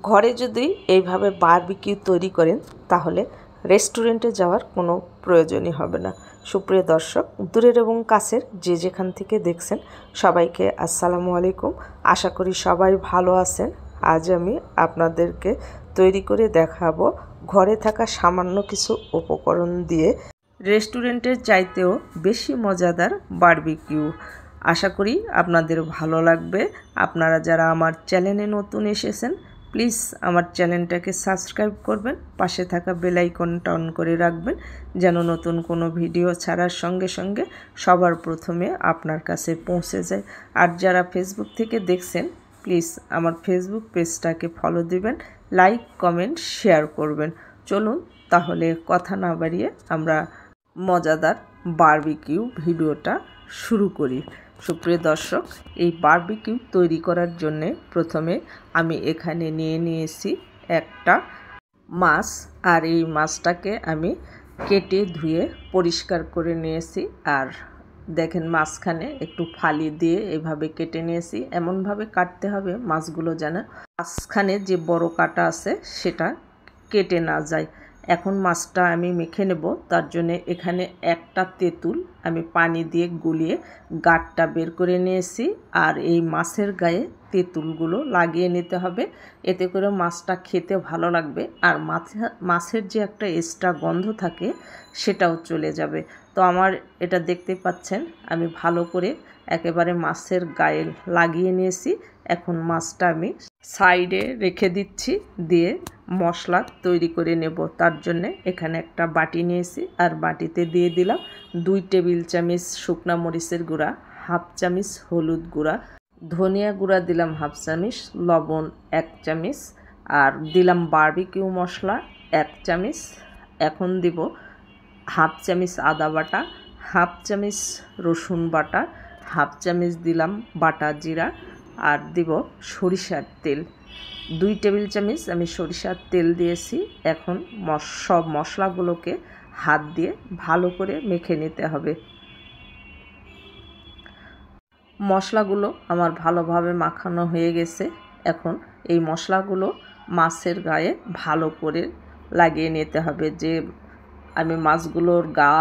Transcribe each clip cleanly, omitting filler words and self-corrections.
ঘরে যদি এইভাবে বারবিকিউ তৈরি করেন তাহলে রেস্টুরেন্টে যাওয়ার কোনো প্রয়োজনই হবে না। সুপ্রিয় দর্শক, দূরের এবং কাছের যে যেখান থেকে দেখছেন সবাইকে আসসালামু আলাইকুম। আশা করি সবাই ভালো আছেন। আজ আমি আপনাদেরকে তৈরি করে দেখাবো ঘরে থাকা সামান্য কিছু উপকরণ দিয়ে রেস্টুরেন্টের চাইতেও বেশি মজাদার বারবিকিউ। আশা করি আপনাদের ভালো লাগবে। আপনারা যারা আমার চ্যানেলে নতুন এসেছেন প্লিজ আমার চ্যানেলটাকে সাবস্ক্রাইব করবেন, পাশে থাকা বেল আইকনটা অন করে রাখবেন যেন নতুন কোনো ভিডিও ছাড়ার সঙ্গে সঙ্গে সবার প্রথমে আপনার কাছে পৌঁছে যায়। আর যারা ফেসবুক থেকে দেখছেন প্লিজ আমার ফেসবুক পেজটাকে ফলো দিবেন, লাইক কমেন্ট শেয়ার করবেন। চলুন তাহলে কথা না বাড়িয়ে আমরা মজাদার বারবিকিউ ভিডিওটা শুরু করি। সুপ্রিয় দর্শক, এই বারবিকিউ তৈরি করার জন্যে প্রথমে আমি এখানে নিয়েছি একটা মাছ, আর এই মাছটাকে আমি কেটে ধুয়ে পরিষ্কার করে নিয়েছি। আর দেখেন মাঝখানে একটু ফালি দিয়ে এভাবে কেটে নিয়েছি। এমনভাবে কাটতে হবে মাছগুলো যেন মাঝখানে যে বড় কাটা আছে সেটা কেটে না যায়। এখন মাছটা আমি মেখে নেব, তার জন্য এখানে একটা তেঁতুল আমি পানি দিয়ে গুলিয়ে গাঁটটা বের করে নিয়েছি। আর এই মাছের গায়ে তেঁতুলগুলো লাগিয়ে নিতে হবে, এতে করে মাছটা খেতে ভালো লাগবে। আর মাছের যে একটা এক্সট্রা গন্ধ থাকে সেটাও চলে যাবে। তো আমার এটা দেখতে পাচ্ছেন আমি ভালো করে একেবারে মাছের গায়ে লাগিয়ে নিয়েছি। এখন মাছটা আমি সাইডে রেখে দিচ্ছি, দিয়ে মশলা তৈরি করে নেব। তার জন্যে এখানে একটা বাটি নিয়েছি, আর বাটিতে দিয়ে দিলাম 2 টেবিল চামচ শুকনা মরিচের গুঁড়া, হাফ চামচ হলুদ গুঁড়া, ধনিয়া গুঁড়া দিলাম হাফ চামচ, লবণ 1 চামচ, আর দিলাম বারবিকিউ মশলা 1 চামচ। এখন দিব হাফ চামচ আদা বাটা, হাফ চামচ রসুন বাটা, হাফ চামচ দিলাম বাটা জিরা, আর দিব সরিষার তেল 2 টেবিল চামচ আমি সরিষার তেল দিয়েছি। এখন সব মশলাগুলোকে হাত দিয়ে ভালো করে মেখে নিতে হবে। মশলাগুলো আমার ভালোভাবে মাখানো হয়ে গেছে। এখন এই মশলাগুলো মাছের গায়ে ভালো করে লাগিয়ে নিতে হবে। যে আমি মাছগুলোর গা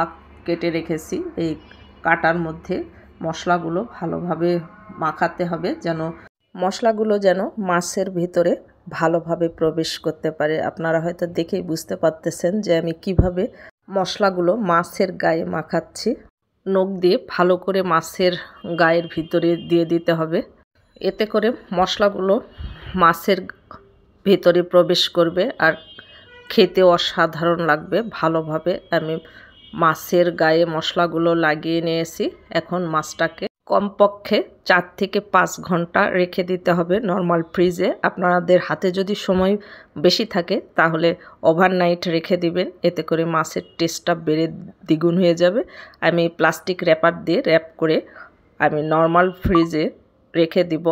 কেটে রেখেছি, এই কাটার মধ্যে মশলাগুলো ভালোভাবে মাখাতে হবে যেন মশলাগুলো যেন মাছের ভিতরে ভালোভাবে প্রবেশ করতে পারে। আপনারা হয়তো দেখেই বুঝতে পারতেছেন যে আমি কিভাবে মশলাগুলো মাছের গায়ে মাখাচ্ছি। নখ দিয়ে ভালো করে মাছের গায়ের ভিতরে দিয়ে দিতে হবে, এতে করে মশলাগুলো মাছের ভিতরে প্রবেশ করবে আর খেতে অসাধারণ লাগবে। ভালোভাবে আমি মাছের গায়ে মশলাগুলো লাগিয়ে নিয়েছি। এখন মাছটাকে কমপক্ষে 4 থেকে 5 ঘন্টা রেখে দিতে হবে নর্মাল ফ্রিজে। আপনাদের হাতে যদি সময় বেশি থাকে তাহলে ওভারনাইট রেখে দিবেন, এতে করে মাছের টেস্টটা বেড়ে দ্বিগুণ হয়ে যাবে। আমি প্লাস্টিক র্যাপার দিয়ে র্যাপ করে আমি নর্মাল ফ্রিজে রেখে দিব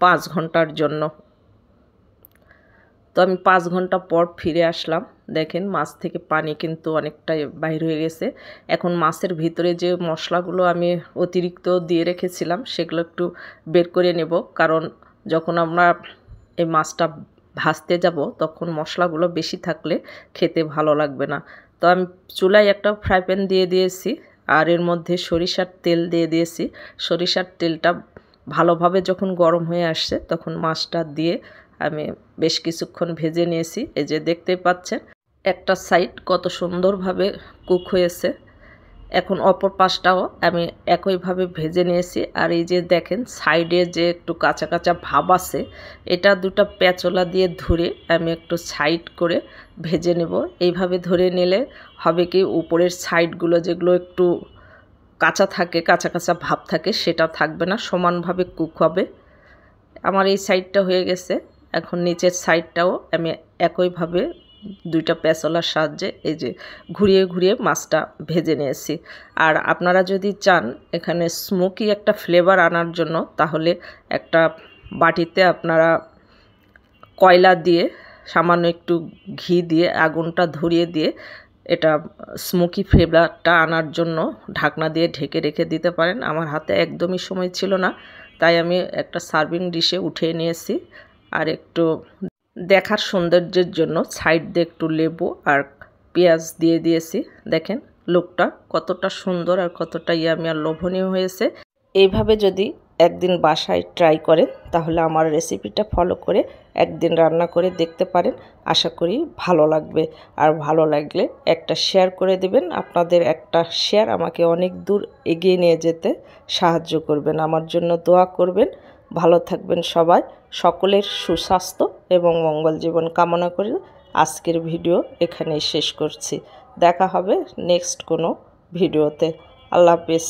5 ঘন্টার জন্য। তো আমি 5 ঘন্টা পর ফিরে আসলাম। দেখেন মাছ থেকে পানি কিন্তু অনেকটাই বাইর হয়ে গেছে। এখন মাছের ভিতরে যে মশলাগুলো আমি অতিরিক্ত দিয়ে রেখেছিলাম সেগুলো একটু বের করে নেব, কারণ যখন আমরা এই মাছটা ভাজতে যাব তখন মশলাগুলো বেশি থাকলে খেতে ভালো লাগবে না। তো আমি চুলায় একটা ফ্রাই প্যান দিয়ে দিয়েছি, আর এর মধ্যে সরিষার তেল দিয়ে দিয়েছি। সরিষার তেলটা ভালোভাবে যখন গরম হয়ে আসছে তখন মাছটা দিয়ে আমি বেশ কিছুক্ষণ ভেজে নিয়েছি। এই যে দেখতে পাচ্ছেন একটা সাইড কত সুন্দরভাবে কুক হয়েছে। এখন অপর পাশটাও আমি একইভাবে ভেজে নিয়েছি। আর এই যে দেখেন সাইডে যে একটু কাঁচা কাঁচা ভাব আছে, এটা 2টা পেঁচলা দিয়ে ধরে আমি একটু সাইড করে ভেজে নেব। এইভাবে ধরে নিলে হবে কি, উপরের সাইডগুলো যেগুলো একটু কাঁচা থাকে, কাঁচা কাঁচা ভাব থাকে, সেটা থাকবে না, সমানভাবে কুক হবে। আমার এই সাইডটা হয়ে গেছে। এখন নিচের সাইডটাও আমি একইভাবে 2টা পেঁচলার সাহায্যে এই যে ঘুরিয়ে ঘুরিয়ে মাছটা ভেজে নিয়েছি। আর আপনারা যদি চান এখানে স্মোকি একটা ফ্লেভার আনার জন্য, তাহলে একটা বাটিতে আপনারা কয়লা দিয়ে সামান্য একটু ঘি দিয়ে আগুনটা ধরিয়ে দিয়ে এটা স্মোকি ফ্লেভারটা আনার জন্য ঢাকনা দিয়ে ঢেকে রেখে দিতে পারেন। আমার হাতে একদমই সময় ছিল না, তাই আমি একটা সার্ভিং ডিশে উঠিয়ে নিয়েছি। আর একটু দেখার সৌন্দর্যের জন্য সাইড দিয়ে একটু লেবু আর পেঁয়াজ দিয়ে দিয়েছি। দেখেন লুকটা কতটা সুন্দর আর কতটা ইয়ামি আর লোভনীয় হয়েছে। এইভাবে যদি একদিন বাসায় ট্রাই করেন তাহলে আমার রেসিপিটা ফলো করে একদিন রান্না করে দেখতে পারেন। আশা করি ভালো লাগবে। আর ভালো লাগলে একটা শেয়ার করে দিবেন। আপনাদের একটা শেয়ার আমাকে অনেক দূর এগিয়ে নিয়ে যেতে সাহায্য করবেন। আমার জন্য দোয়া করবেন। ভালো থাকবেন সবাই। সকলের সুস্বাস্থ্য এবং মঙ্গল জীবন কামনা করে আজকের ভিডিও এখানেই শেষ করছি। দেখা হবে নেক্সট কোনো ভিডিওতে। আল্লাহ হাফেজ।